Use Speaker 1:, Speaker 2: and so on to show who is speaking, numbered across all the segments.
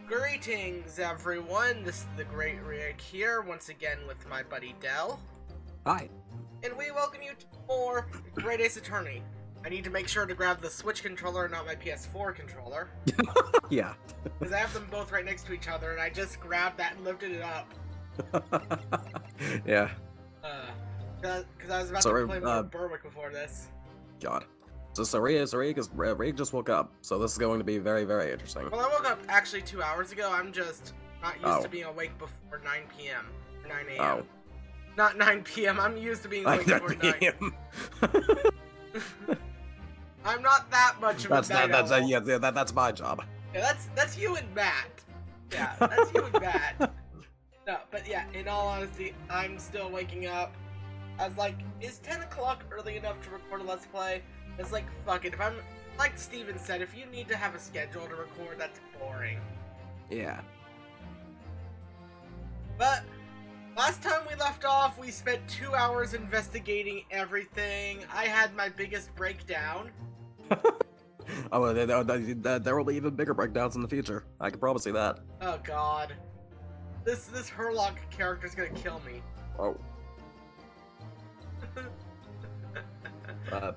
Speaker 1: Greetings, everyone. This is the GreatRieck here, once again with my buddy Dell.
Speaker 2: Hi.
Speaker 1: And we welcome you to more Great Ace Attorney. I need to make sure to grab the Switch controller, not my PS4 controller.
Speaker 2: Yeah.
Speaker 1: Because I have them both right next to each other, and I just grabbed that and lifted it up.
Speaker 2: Yeah.
Speaker 1: Because I was about to play more Berwick before this.
Speaker 2: God. So Rick just woke up, so this is going to be very, very interesting.
Speaker 1: Well, I woke up actually 2 hours ago. I'm just not used to being awake before 9 p.m. or 9 a.m.
Speaker 2: Oh.
Speaker 1: Not 9 p.m. I'm used to being awake before 9. I'm not that much of a night owl.
Speaker 2: That's my job.
Speaker 1: Yeah, that's you and Matt. Yeah, that's you and Matt. No, but yeah, in all honesty, I'm still waking up. I was like, is 10 o'clock early enough to record a Let's Play? It's like, fuck it. If I'm, like Steven said, if you need to have a schedule to record, that's boring.
Speaker 2: Yeah.
Speaker 1: But last time we left off, we spent 2 hours investigating everything. I had my biggest breakdown.
Speaker 2: Oh, there will be even bigger breakdowns in the future. I can promise you that.
Speaker 1: Oh god. This Herlock character's gonna kill me.
Speaker 2: Oh.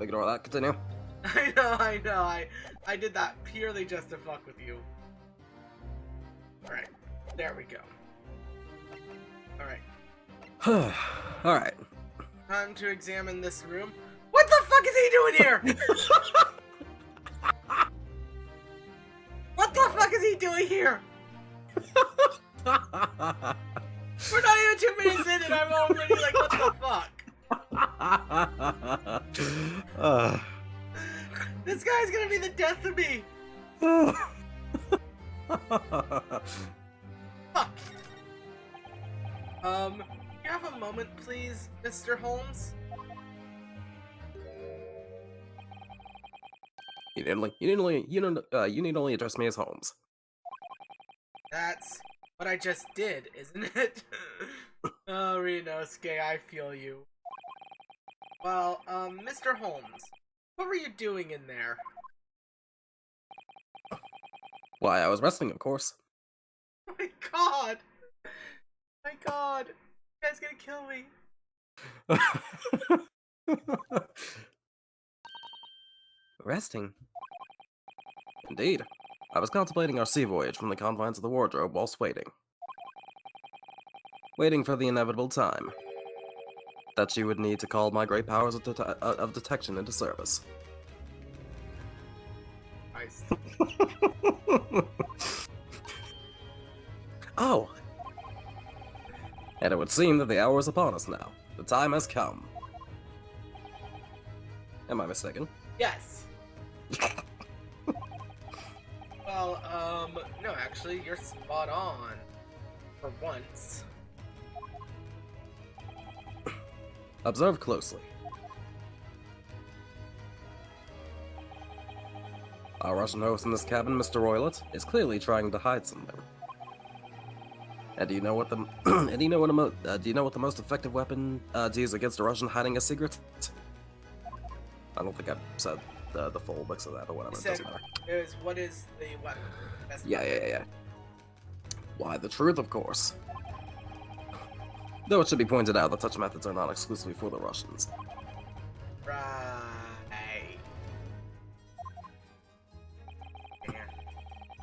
Speaker 2: Ignore that. Continue.
Speaker 1: I know. I did that purely just to fuck with you. Alright. There we go. Alright.
Speaker 2: Alright.
Speaker 1: Time to examine this room. What the fuck is he doing here? What the fuck is he doing here? We're not even 2 minutes in and I'm already like, what the fuck? This guy's gonna be the death of me. Fuck. You have a moment, please, Mr. Holmes?
Speaker 2: You need only address me as Holmes.
Speaker 1: That's what I just did, isn't it? Oh, Rinosuke, I feel you. Well, Mr. Holmes, what were you doing in there?
Speaker 2: Why, I was wrestling, of course.
Speaker 1: Oh my god! My god! You guys gonna kill me.
Speaker 2: Resting? Indeed. I was contemplating our sea voyage from the confines of the wardrobe whilst waiting. Waiting for the inevitable time that you would need to call my great powers of detection into service.
Speaker 1: Nice.
Speaker 2: Oh! And it would seem that the hour is upon us now. The time has come. Am I mistaken?
Speaker 1: Yes. Well, no, actually, you're spot on. For once.
Speaker 2: Observe closely. Our Russian host in this cabin, Mr. Roylet, is clearly trying to hide something. And do you know what the the most effective weapon to use against a Russian hiding a secret? I don't think I said the full mix of that or whatever. It doesn't matter.
Speaker 1: It was, what is the weapon?
Speaker 2: Yeah. Why, the truth, of course. Though it should be pointed out that such methods are not exclusively for the Russians.
Speaker 1: Right.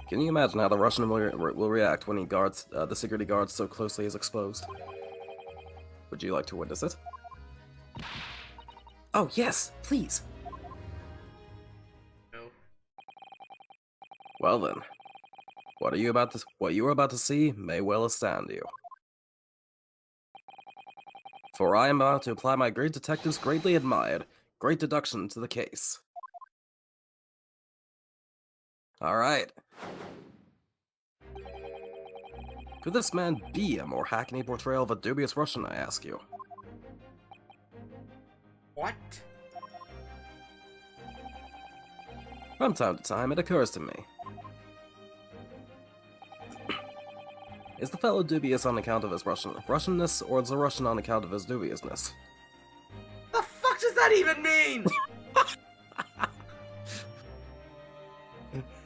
Speaker 2: Can you imagine how the Russian will react when the security guard so closely is exposed? Would you like to witness it? Oh yes, please.
Speaker 1: No.
Speaker 2: Well then, what you are about to see may well astound you. For I am about to apply my great detective's greatly admired great deduction to the case. Alright. Could this man be a more hackneyed portrayal of a dubious Russian, I ask you?
Speaker 1: What?
Speaker 2: From time to time, it occurs to me. Is the fellow dubious on account of his Russianness, or is the Russian on account of his dubiousness?
Speaker 1: The fuck does that even mean?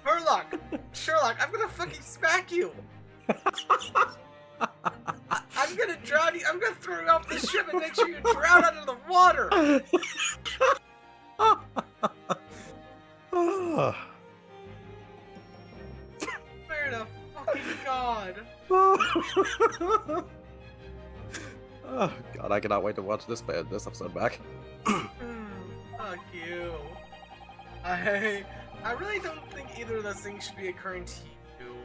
Speaker 1: Herlock, Sherlock, I'm gonna fucking smack you. I'm gonna drown you. I'm gonna throw you off the ship and make sure you drown under the water. Swear to fucking God.
Speaker 2: Oh God, I cannot wait to watch this episode back.
Speaker 1: Fuck you. I really don't think either of those things should be occurring to you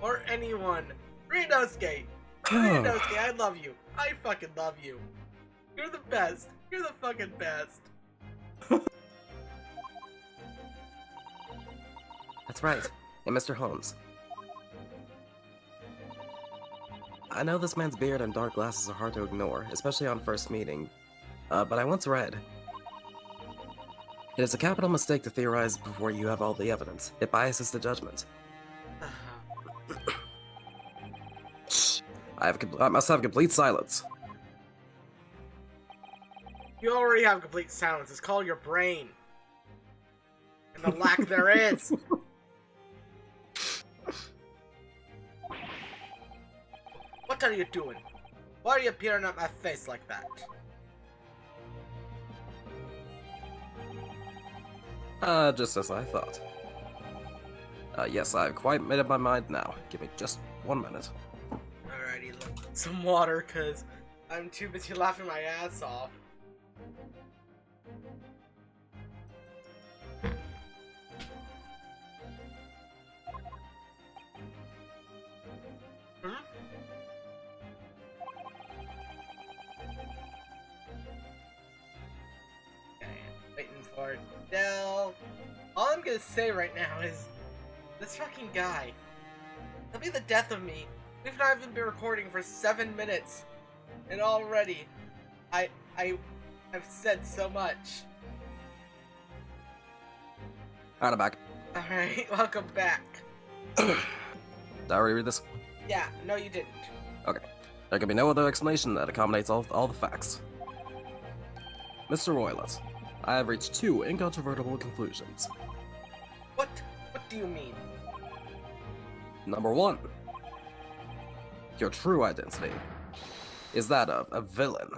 Speaker 1: or anyone. Renosuke, I love you. I fucking love you. You're the best. You're the fucking best.
Speaker 2: That's right. And Mr. Holmes. I know this man's beard and dark glasses are hard to ignore, especially on first meeting, but I once read, it is a capital mistake to theorize before you have all the evidence. It biases the judgment. I must have complete silence.
Speaker 1: You already have complete silence. It's called your brain. And the lack there is. What are you doing? Why are you peering at my face like that?
Speaker 2: Just as I thought. Yes, I've quite made up my mind now. Give me just 1 minute.
Speaker 1: Alrighty, look. Some water, cause I'm too busy laughing my ass off. Waiting for Dell. All I'm gonna say right now is, this fucking guy, he'll be the death of me. We've not even been recording for 7 minutes, and already, I have said so much.
Speaker 2: Alright, I'm back.
Speaker 1: Alright, welcome back.
Speaker 2: Did I already read this?
Speaker 1: Yeah, no you didn't.
Speaker 2: Okay. There can be no other explanation that accommodates all the facts. Mr. Roylett, I have reached 2 incontrovertible conclusions.
Speaker 1: What do you mean?
Speaker 2: Number 1. Your true identity is that of a villain.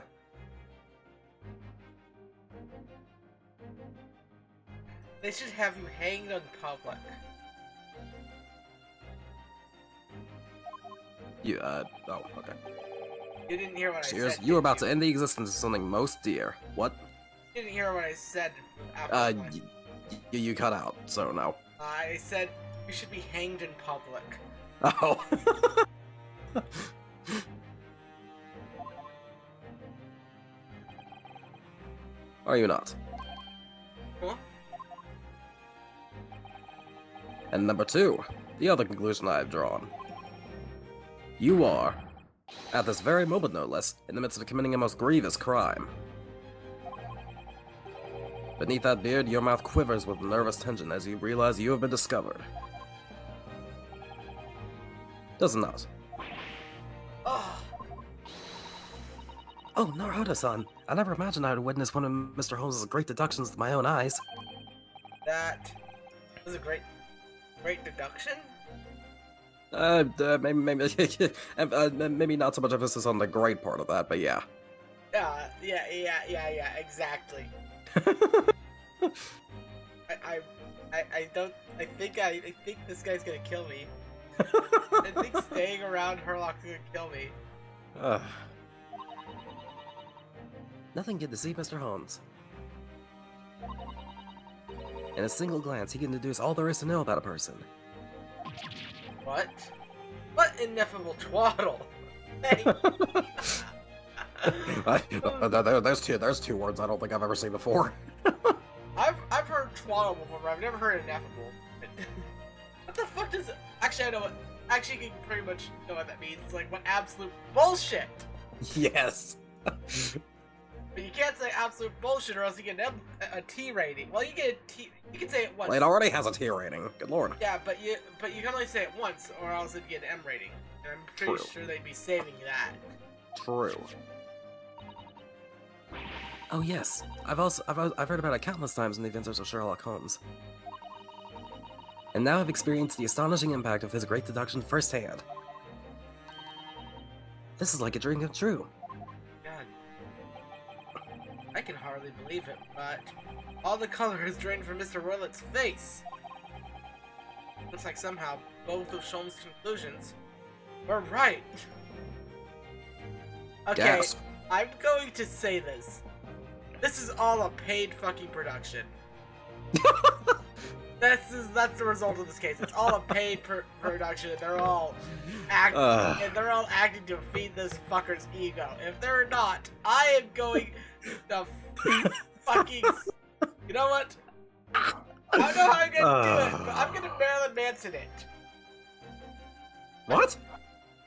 Speaker 1: They should have you hanged in public.
Speaker 2: You, oh, okay.
Speaker 1: You didn't hear what I
Speaker 2: Cheers,
Speaker 1: said.
Speaker 2: you were about to end the existence of something most dear. What?
Speaker 1: You didn't hear what I said. After
Speaker 2: You cut out, so no.
Speaker 1: I said you should be hanged in public.
Speaker 2: Oh. Are you not?
Speaker 1: Huh?
Speaker 2: And number 2, the other conclusion I have drawn. You are, at this very moment no less, in the midst of committing a most grievous crime. Beneath that beard, your mouth quivers with nervous tension as you realize you have been discovered. Does it not?
Speaker 1: Oh,
Speaker 2: Oh, Naruto-san, I never imagined I would witness one of Mr. Holmes' great deductions with my own eyes.
Speaker 1: that was a great deduction.
Speaker 2: Maybe not so much emphasis on the great part of that, but yeah.
Speaker 1: Yeah, exactly. I think this guy's gonna kill me. I think staying around Herlock's gonna kill me.
Speaker 2: Nothing can deceive Mr. Holmes. In a single glance, he can deduce all there is to know about a person.
Speaker 1: What? What ineffable twaddle? Hey.
Speaker 2: There's two words I don't think I've ever seen before.
Speaker 1: I've heard twaddle before, but I've never heard ineffable. What the fuck does it? Actually, I know what. Actually, you can pretty much know what that means. It's like, what absolute bullshit!
Speaker 2: Yes.
Speaker 1: But you can't say absolute bullshit, or else you get a T rating. Well, you get a T. You can say it once.
Speaker 2: Well, it already has a T rating. Good lord.
Speaker 1: Yeah, but you can only say it once, or else it'd get an M rating. And I'm pretty
Speaker 2: True.
Speaker 1: sure they'd be saving that.
Speaker 2: True. Oh yes, I've heard about it countless times in the adventures of Sherlock Holmes. and now have experienced the astonishing impact of his great deduction firsthand. This is like a dream come true.
Speaker 1: God. I can hardly believe it, but all the color is drained from Mr. Roylet's face. Looks like somehow both of Sholm's conclusions were right. Okay,
Speaker 2: Gasp.
Speaker 1: I'm going to say this. This is all a paid fucking production. That's the result of this case. It's all a paid production, and they're all acting to feed this fucker's ego. If they're not, I am going to fucking. You know what? I don't know how I'm gonna do it, but I'm gonna Marilyn Manson it.
Speaker 2: What?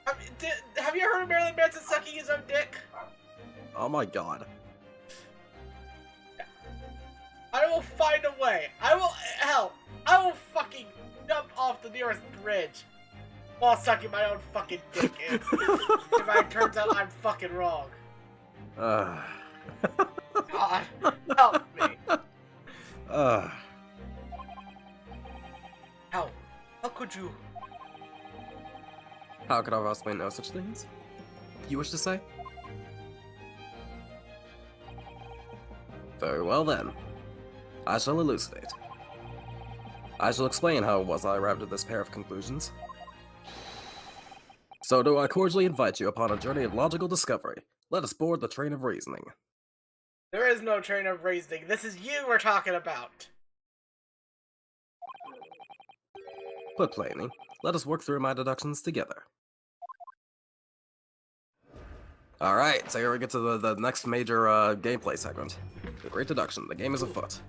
Speaker 1: Have you heard of Marilyn Manson sucking his own dick?
Speaker 2: Oh my god.
Speaker 1: I will find a way. I will fucking jump off the nearest bridge while sucking my own fucking dick in. If it turns out I'm fucking wrong. God, help me. How could you?
Speaker 2: How could I possibly know such things? You wish to say? Very well then. I shall elucidate. I shall explain how it was I arrived at this pair of conclusions. So do I cordially invite you upon a journey of logical discovery. Let us board the train of reasoning.
Speaker 1: There is no train of reasoning. This is you we're talking about.
Speaker 2: Put plainly, let us work through my deductions together. Alright, so here we get to the next major gameplay segment. The Great Deduction. The game is afoot.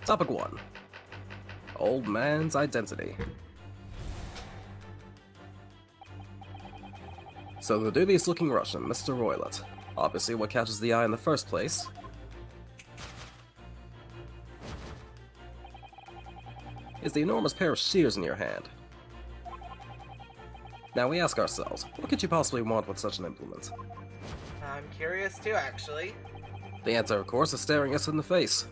Speaker 2: Topic 1. Old Man's Identity. So the dubious-looking Russian, Mr. Roylet. Obviously what catches the eye in the first place is the enormous pair of shears in your hand. Now we ask ourselves, what could you possibly want with such an implement?
Speaker 1: I'm curious too, actually.
Speaker 2: The answer, of course, is staring us in the face.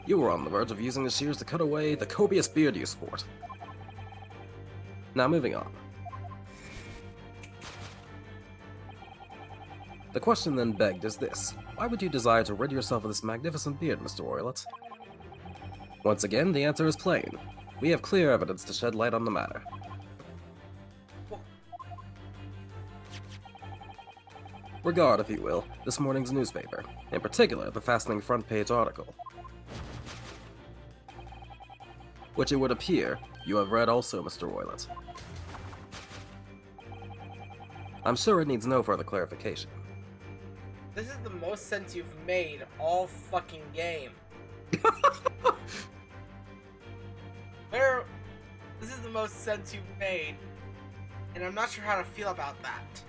Speaker 2: You were on the verge of using the shears to cut away the copious beard you sport. Now moving on. The question then begged is this: why would you desire to rid yourself of this magnificent beard, Mr. Roylet? Once again, the answer is plain. We have clear evidence to shed light on the matter. Regard, if you will, this morning's newspaper, in particular the fascinating front-page article, which it would appear you have read also, Mr. Roylet. I'm sure it needs no further clarification.
Speaker 1: This is the most sense you've made all fucking game. This is the most sense you've made, and I'm not sure how to feel about that.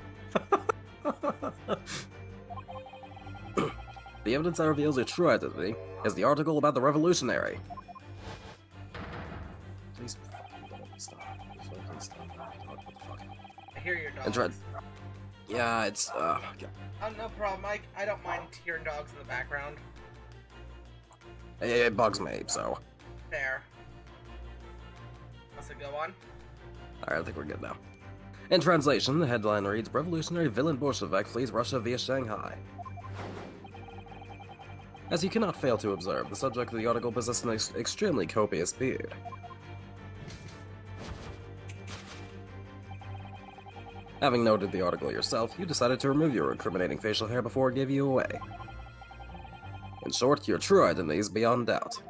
Speaker 2: The evidence that reveals your true identity is the article about the revolutionary. Please don't stop. Please stop. What the fuck?
Speaker 1: I hear your dogs.
Speaker 2: Yeah, it's
Speaker 1: Oh, no problem, Mike. I don't mind hearing dogs in the background.
Speaker 2: it bugs me, so.
Speaker 1: There. Must it go on?
Speaker 2: Alright, I think we're good now. In translation, the headline reads, Revolutionary villain Bolshevik flees Russia via Shanghai. As you cannot fail to observe, the subject of the article possesses an extremely copious beard. Having noted the article yourself, you decided to remove your incriminating facial hair before it gave you away. In short, your true identity is beyond doubt.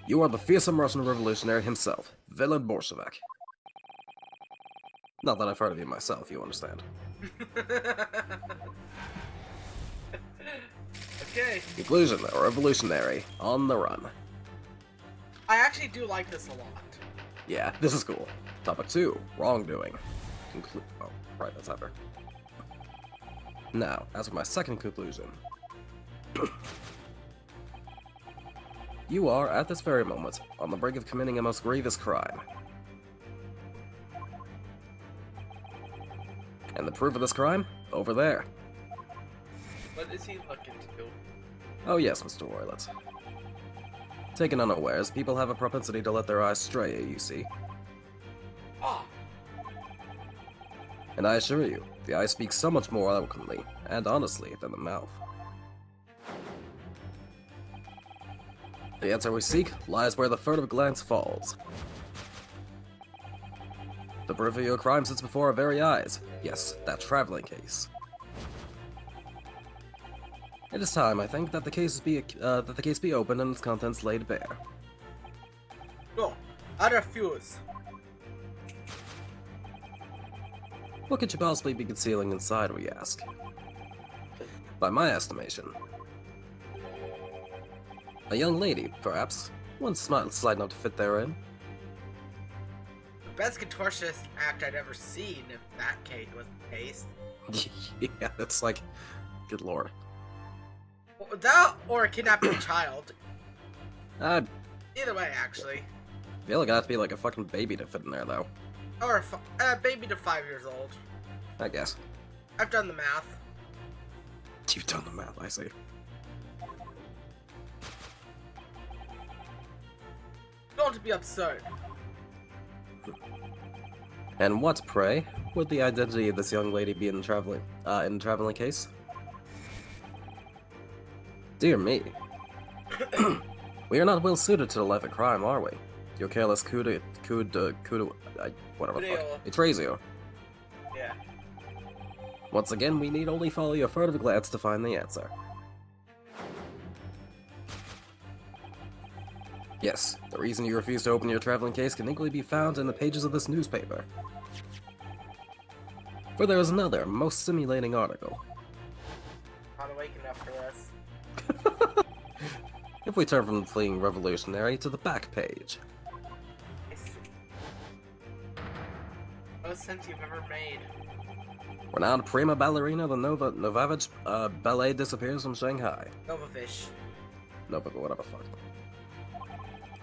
Speaker 2: You are the fearsome Russian revolutionary himself, villain Bolshevik. Not that I've heard of you myself, you understand.
Speaker 1: Okay.
Speaker 2: Conclusion, a revolutionary, on the run.
Speaker 1: I actually do like this a lot.
Speaker 2: Yeah, this is cool. Topic 2, wrongdoing. Oh, right, that's after. Now, as for my second conclusion. You are, at this very moment, on the brink of committing a most grievous crime. And the proof of this crime? Over there.
Speaker 1: What is he looking to do?
Speaker 2: Oh yes, Mr. Roylett. Taken unawares, people have a propensity to let their eyes stray, you see.
Speaker 1: Ah,
Speaker 2: And I assure you, the eye speaks so much more eloquently, and honestly, than the mouth. The answer we seek lies where the furtive glance falls. The proof of your crime sits before our very eyes. Yes, that traveling case. It is time, I think, that the case be opened and its contents laid bare.
Speaker 1: no, I refuse.
Speaker 2: What could you possibly be concealing inside, we ask? By my estimation, a young lady, perhaps. One slight note to fit therein.
Speaker 1: The best contortionist act I'd ever seen, if that case was the case.
Speaker 2: Yeah, it's like, good lord.
Speaker 1: That or kidnapping a child.
Speaker 2: I
Speaker 1: Either way, actually.
Speaker 2: feel like I'd have to be like a fucking baby to fit in there, though.
Speaker 1: Or a baby to 5 years old.
Speaker 2: I guess.
Speaker 1: I've done the math.
Speaker 2: You've done the math, I see.
Speaker 1: Don't to be absurd.
Speaker 2: And what, pray, would the identity of this young lady be in the traveling case? Dear me. We are not well suited to the life of crime, are we? Your careless whatever the fuck. Atrazio.
Speaker 1: Yeah.
Speaker 2: Once again, we need only follow your furtive glance to find the answer. Yes, the reason you refuse to open your traveling case can equally be found in the pages of this newspaper. For there is another, most stimulating article.
Speaker 1: Not awake enough for this.
Speaker 2: If we turn from the fleeing revolutionary to the back page.
Speaker 1: Most sense you've ever made.
Speaker 2: Renowned prima ballerina, the Novavich ballet disappears from Shanghai.
Speaker 1: Novavish.
Speaker 2: Whatever fuck.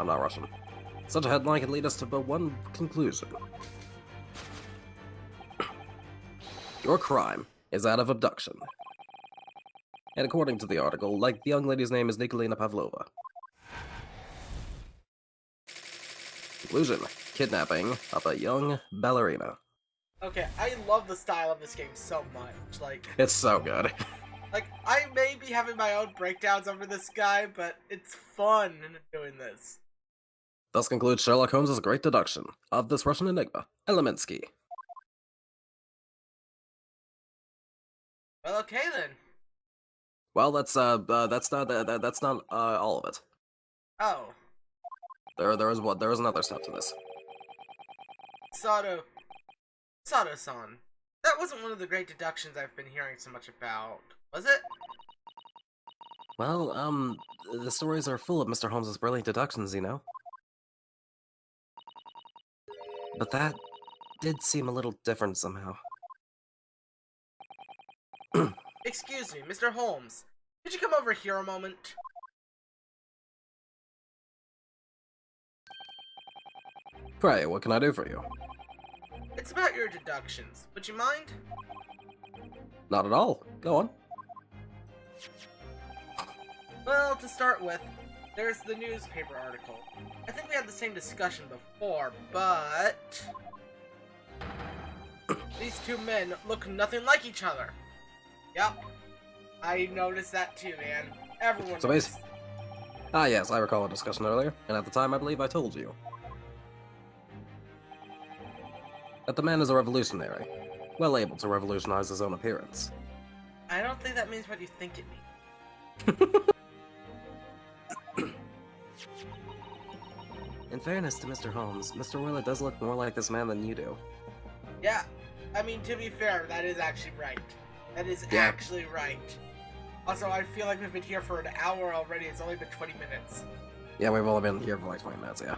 Speaker 2: I'm not Russian. Such a headline can lead us to but one conclusion. Your crime is that of abduction. And according to the article, like the young lady's name is Nikolina Pavlova. Conclusion: kidnapping of a young ballerina.
Speaker 1: Okay, I love the style of this game so much.
Speaker 2: It's so good.
Speaker 1: I may be having my own breakdowns over this guy, but it's fun doing this.
Speaker 2: Thus concludes Sherlock Holmes' great deduction of this Russian enigma, Elemensky.
Speaker 1: Well, okay then.
Speaker 2: Well, that's not all of it.
Speaker 1: Oh.
Speaker 2: There is another step to this.
Speaker 1: Sato-san. That wasn't one of the great deductions I've been hearing so much about, was it?
Speaker 2: Well, the stories are full of Mr. Holmes' brilliant deductions, you know. But that did seem a little different somehow.
Speaker 1: Excuse me, Mr. Holmes. Could you come over here a moment?
Speaker 2: Pray, what can I do for you?
Speaker 1: It's about your deductions. Would you mind?
Speaker 2: Not at all. Go on.
Speaker 1: Well, to start with, there's the newspaper article. I think we had the same discussion before, but... these two men look nothing like each other. Yep. I noticed that too, man. Everyone
Speaker 2: So
Speaker 1: noticed.
Speaker 2: Ah yes, I recall a discussion earlier, and at the time I believe I told you that the man is a revolutionary, well able to revolutionize his own appearance.
Speaker 1: I don't think that means what you think it means.
Speaker 2: In fairness to Mr. Holmes, Mr. Willett does look more like this man than you do.
Speaker 1: Yeah. I mean, to be fair, that is actually right. That is
Speaker 2: Yeah.
Speaker 1: actually right. Also, I feel like we've been here for an hour already. It's only been 20 minutes.
Speaker 2: Yeah, we've only been here for like 20 minutes, yeah.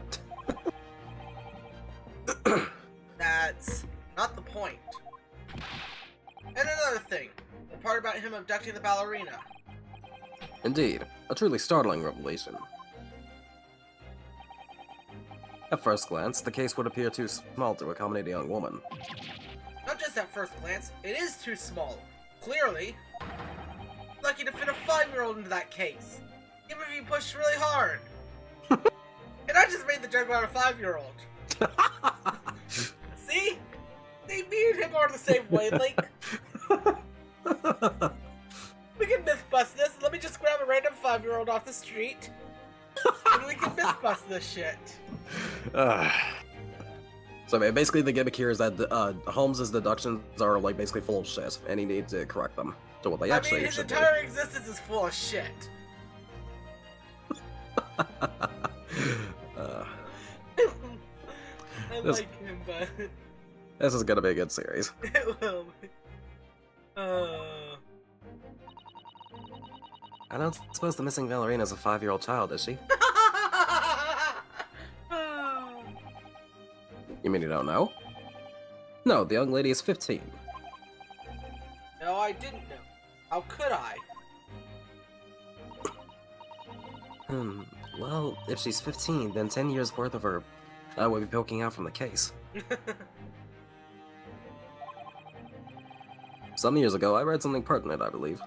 Speaker 1: That's not the point. And another thing. The part about him abducting the ballerina.
Speaker 2: Indeed, a truly startling revelation. At first glance, the case would appear too small to accommodate a young woman.
Speaker 1: Not just at first glance, it is too small. Clearly. lucky to fit a 5-year-old into that case. Even if you pushed really hard. And I just made the joke about a 5-year-old. See? See, me and him are on the same wavelength. We can myth bust this. Let me just grab a random 5-year-old off the street. And we can myth bust this shit.
Speaker 2: So basically the gimmick here is that Holmes' deductions are like basically full of shit, and he needs to correct them to what they actually
Speaker 1: his
Speaker 2: should be.
Speaker 1: entire existence is full of shit. I like him, but...
Speaker 2: This is gonna be a good series.
Speaker 1: It will be.
Speaker 2: I don't suppose the missing ballerina is a 5-year-old child, is she? You mean you don't know? No, the young lady is 15.
Speaker 1: No, I didn't know. How could I?
Speaker 2: Well, if she's 15, then 10 years worth of her would be poking out from the case. Some years ago, I read something pertinent, I believe.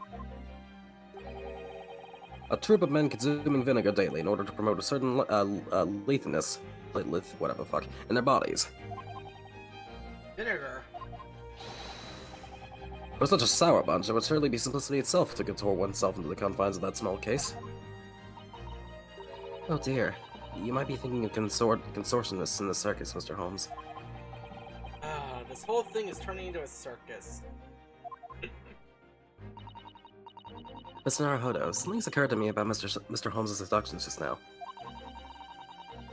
Speaker 2: A troop of men consuming vinegar daily in order to promote a certain lethalness, whatever the fuck, in their bodies.
Speaker 1: Vinegar?
Speaker 2: For such a sour bunch, it would surely be simplicity itself to contort oneself into the confines of that small case. Oh dear, you might be thinking of contortionists in the circus, Mr. Holmes.
Speaker 1: This whole thing is turning into a circus.
Speaker 2: Mr. Naruhodo, something's occurred to me about Mr. Holmes' deductions just now.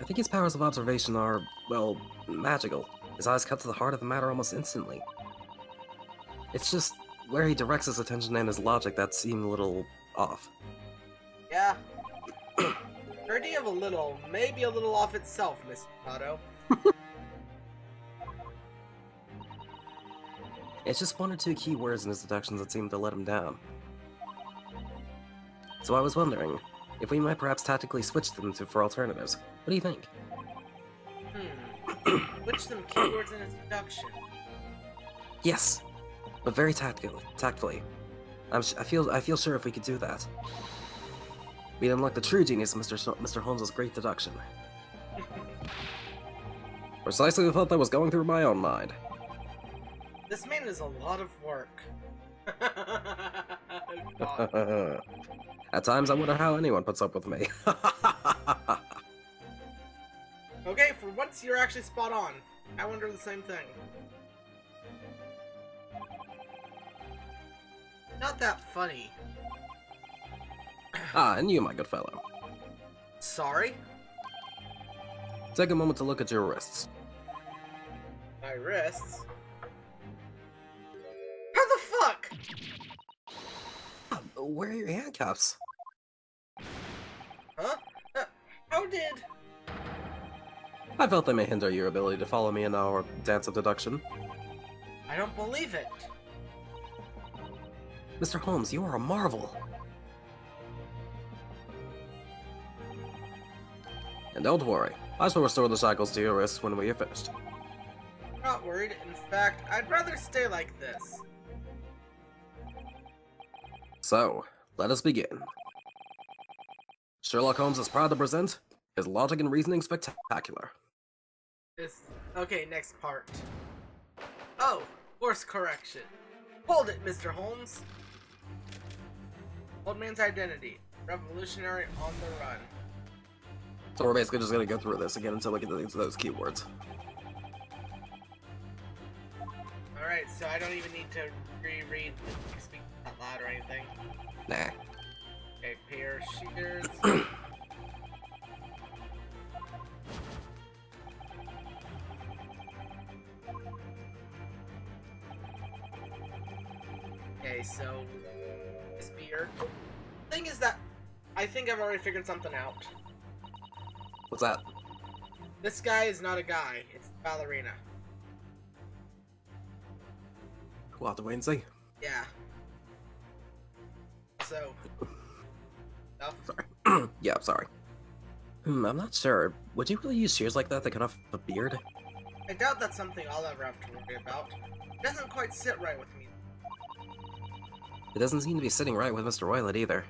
Speaker 2: I think his powers of observation are, well, magical. His eyes cut to the heart of the matter almost instantly. It's just where he directs his attention and his logic that seem a little off.
Speaker 1: Yeah. Your idea of a little, maybe a little off itself, Mr. Otto.
Speaker 2: It's just one or two key words in his deductions that seem to let him down. So I was wondering if we might perhaps tactically switch them for alternatives. What do you think?
Speaker 1: Switch some keywords in his deduction.
Speaker 2: Yes, but very tactfully. I feel sure if we could do that, we'd unlock the true genius of Mr. Holmes' great deduction. Precisely the thought that was going through my own mind.
Speaker 1: This man is a lot of work.
Speaker 2: At times, I wonder how anyone puts up with me.
Speaker 1: Okay, for once you're actually spot on. I wonder the same thing. Not that funny.
Speaker 2: And you, my good fellow.
Speaker 1: Sorry?
Speaker 2: Take a moment to look at your wrists.
Speaker 1: My wrists? How the fuck?
Speaker 2: Where are your handcuffs?
Speaker 1: Huh? How did...
Speaker 2: I felt they may hinder your ability to follow me in our dance of deduction.
Speaker 1: I don't believe it.
Speaker 2: Mr. Holmes, you are a marvel. And don't worry, I shall restore the shackles to your wrists when we are finished.
Speaker 1: Not worried. In fact, I'd rather stay like this.
Speaker 2: So, let us begin. Sherlock Holmes is proud to present his logic and reasoning spectacular.
Speaker 1: Okay, next part. Oh, course correction. Hold it, Mr. Holmes. Old man's identity. Revolutionary on the run.
Speaker 2: So we're basically just gonna go through this again until we get to those keywords.
Speaker 1: Alright, so I don't even need to reread the speak out loud or anything.
Speaker 2: Nah.
Speaker 1: Okay, pair of shears. Okay, so this beard. Thing is that I think I've already figured something out.
Speaker 2: What's that?
Speaker 1: This guy is not a guy, it's a ballerina.
Speaker 2: We'll have to wait and see.
Speaker 1: Yeah. So stuff.
Speaker 2: Sorry. Yeah, I'm sorry. I'm not sure. Would you really use shears like that to cut off a beard?
Speaker 1: I doubt that's something I'll ever have to worry about. It doesn't quite sit right with me.
Speaker 2: It doesn't seem to be sitting right with Mr. Roilet either.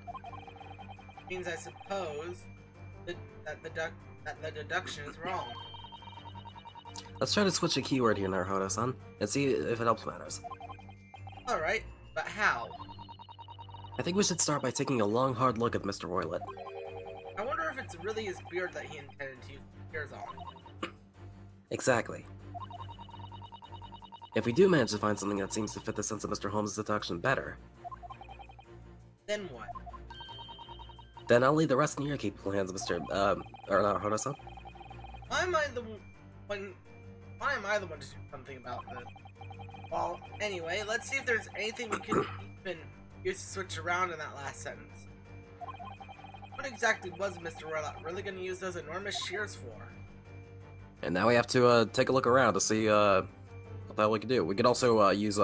Speaker 1: Means I suppose that the deduction is wrong.
Speaker 2: Let's try to switch a keyword here, Naruhodo-san, and see if it helps matters.
Speaker 1: Alright, but how?
Speaker 2: I think we should start by taking a long, hard look at Mr. Roilet.
Speaker 1: I wonder if it's really his beard that he intended to use ears on.
Speaker 2: Exactly. If we do manage to find something that seems to fit the sense of Mr. Holmes' deduction better,
Speaker 1: Then what?
Speaker 2: then I'll leave the rest in your capable hands, Mr. Naruhodo-san.
Speaker 1: Why am I the one to do something about this? Well, anyway, let's see if there's anything we can even use to switch around in that last sentence. What exactly was Mr. Roilet really going to use those enormous shears for?
Speaker 2: And now we have to take a look around to see what the hell we can do. We could also use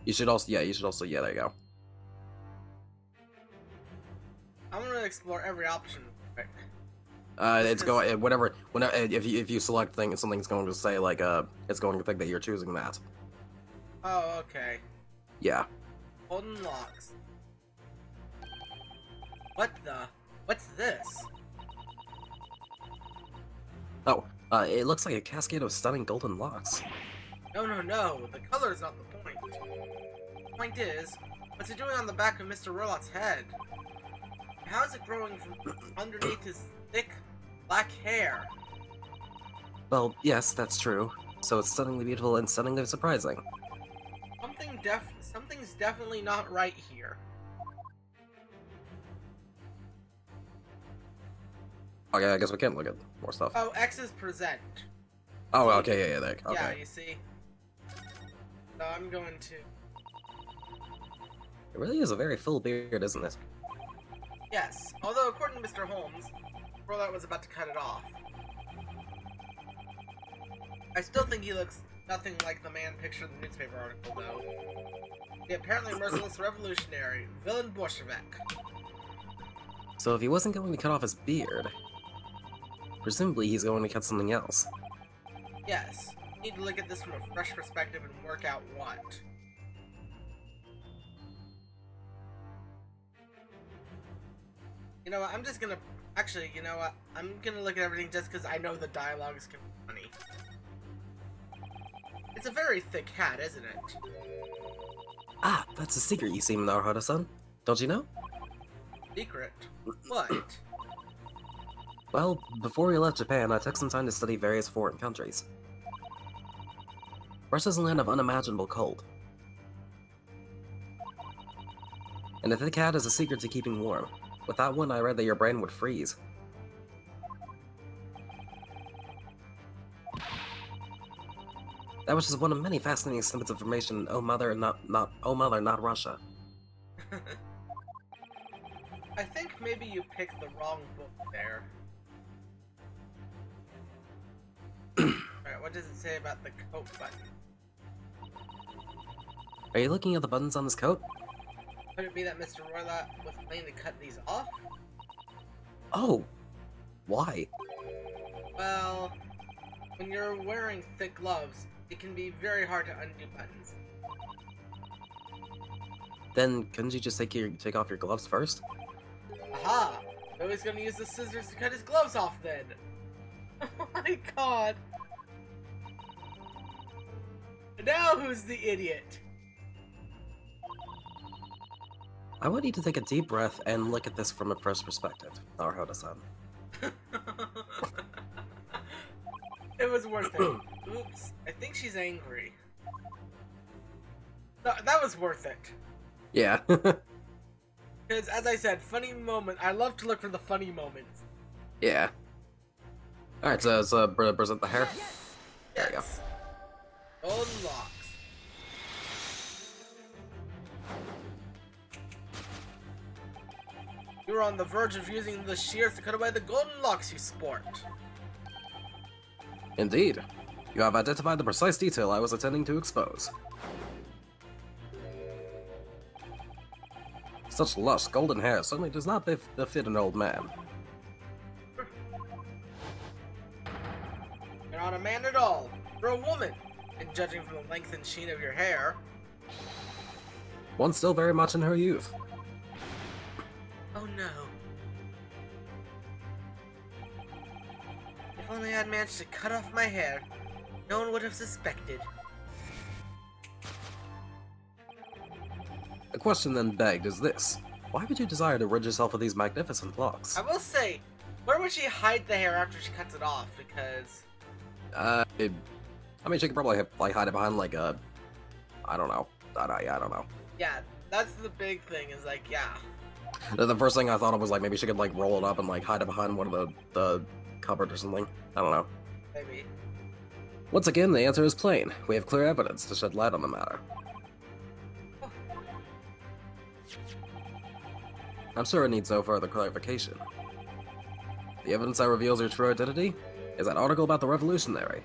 Speaker 2: you should also there you go.
Speaker 1: I'm gonna explore every option. Right?
Speaker 2: It's going whenever if you select thing, something's going to say like it's going to think that you're choosing that.
Speaker 1: Oh, okay.
Speaker 2: Yeah.
Speaker 1: Golden locks. What's this?
Speaker 2: Oh, it looks like a cascade of stunning golden locks.
Speaker 1: No, the color is not the point. The point is, what's it doing on the back of Mr. Roilet's head? How is it growing from underneath his thick, black hair?
Speaker 2: Well, yes, that's true. So it's stunningly beautiful and stunningly surprising.
Speaker 1: Something's definitely not right here.
Speaker 2: Okay, I guess we can look at more stuff.
Speaker 1: Oh, X is present.
Speaker 2: Oh, okay, yeah, there. Okay.
Speaker 1: Yeah, you see? So I'm going to...
Speaker 2: It really is a very full beard, isn't it?
Speaker 1: Yes, although according to Mr. Holmes, Roilet was about to cut it off. I still think he looks nothing like the man pictured in the newspaper article, though. The apparently merciless revolutionary, villain Bolshevik.
Speaker 2: So if he wasn't going to cut off his beard, presumably he's going to cut something else.
Speaker 1: Yes, need to look at this from a fresh perspective and work out what. You know what, I'm just gonna... Actually, you know what? I'm gonna look at everything just because I know the dialogue is gonna be funny. It's a very thick hat, isn't it?
Speaker 2: Ah, that's a secret you see, Naruhodo-san. Don't you know?
Speaker 1: Secret? What?
Speaker 2: Well, before we left Japan, I took some time to study various foreign countries. Russia's a land of unimaginable cold. And a thick hat is a secret to keeping warm. Without one, I read that your brain would freeze. That was just one of many fascinating snippets of information. Oh mother, not Russia.
Speaker 1: I think maybe you picked the wrong book there. Alright, what does it say about the coat button?
Speaker 2: Are you looking at the buttons on this coat?
Speaker 1: Could it be that Mr. Roilet was planning to cut these off?
Speaker 2: Oh! Why?
Speaker 1: Well, when you're wearing thick gloves, it can be very hard to undo buttons.
Speaker 2: Then couldn't you just take off your gloves first?
Speaker 1: Aha! So he's gonna use the scissors to cut his gloves off then! Oh my god! Now who's the idiot?
Speaker 2: I want you to take a deep breath and look at this from a fresh perspective, Naruhodo-san.
Speaker 1: It was worth it. Oops, I think she's angry. No, that was worth it.
Speaker 2: Yeah.
Speaker 1: Because, as I said, funny moment. I love to look for the funny moments.
Speaker 2: Yeah. Alright, so present the hair. There you go.
Speaker 1: Golden locks. You were on the verge of using the shears to cut away the golden locks you sport.
Speaker 2: Indeed. You have identified the precise detail I was intending to expose. Such lush, golden hair certainly does not befit an old man.
Speaker 1: You're not a man at all. You're a woman. And judging from the length and sheen of your hair.
Speaker 2: one still very much in her youth.
Speaker 1: Oh no. If only I'd managed to cut off my hair, no one would have suspected.
Speaker 2: The question then begged is this: why would you desire to rid yourself of these magnificent locks?
Speaker 1: I will say, where would she hide the hair after she cuts it off? Because...
Speaker 2: I mean, she could probably like hide it behind like a, I don't know. I don't know.
Speaker 1: yeah, that's the big thing, is like, yeah.
Speaker 2: The first thing I thought of was like maybe she could like roll it up and like hide it behind one of the cupboard or something. I don't know.
Speaker 1: Maybe.
Speaker 2: Once again, the answer is plain. We have clear evidence to shed light on the matter. I'm sure it needs no further clarification. The evidence that reveals your true identity is that article about the revolutionary.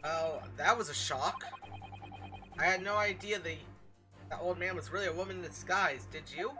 Speaker 1: Well, that was a shock. I had no idea that old man was really a woman in disguise, did you?